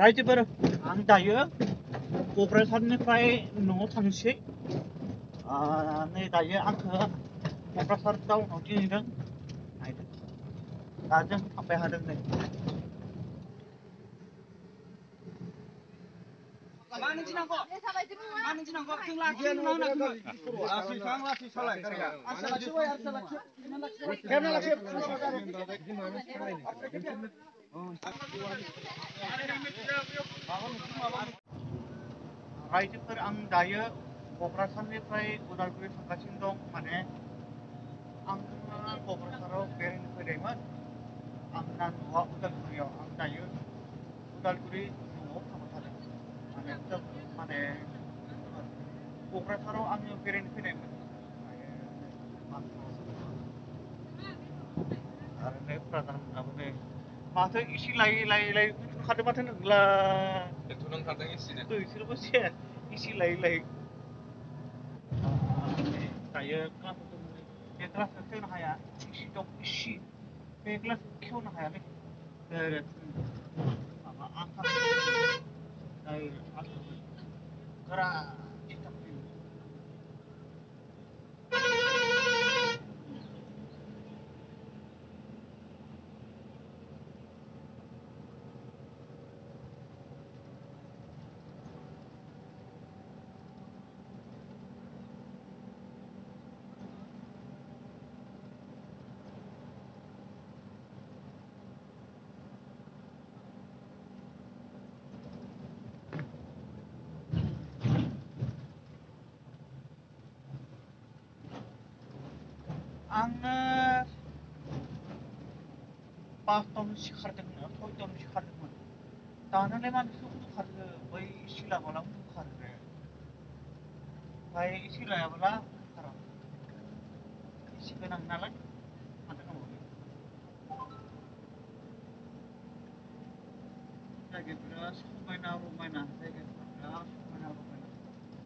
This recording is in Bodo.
रायजोफोर आं दायो क'क्राझारनिफ्राय न'आव थांसै नै दायो आंखो क'क्राझार टाउनाव दिनैदों नायदों दा जों थांबाय हादों नै मानो गिनांगौ मानो गिनांगौ जों लाखिनो होनाखैमोन लासै थां लासै सालाय गारिया आरसा लाखिबाय आरसा लाखियो खेबना लाखियो रायजोफोर आं दायो क'क्राझारनिफ्राय उदालगुरि थांगासिनो दं माने आं क'क्राझाराव बेरायनो फैनायमोन आंना न'आ उदालगुरियाव आं दायो उदालगुरि न'आव थांबाय थादों माने क'क्राझाराव आङो बेरायनो फैनायमोन आरो नै प्रधानमोनाबो नै माथो एसे लायै उन्दुखादों माथो नोंलाय एथ' नांथारदों एसेनो बिसोरबो एसे लायै दायो क्लास बे क्लासखौ खेवनो हाया एसे दं एसे बे क्लासखौ खेवनो हायालै माबा आथा गोरा आङो 5टायावनो सिखारदोंमोन 6टायावनो सिखारदोंमोन दानोलाय मानोसो उन्दुखारो बै सिलाबोला उन्दुखारो ओमफ्राय सिलायाबोला उन्दुखारा एसे गोनां नालाय माथो खालामबावनो जायगाफोरा समायना रमायना जायगाफोरा बिराद समायना रमायना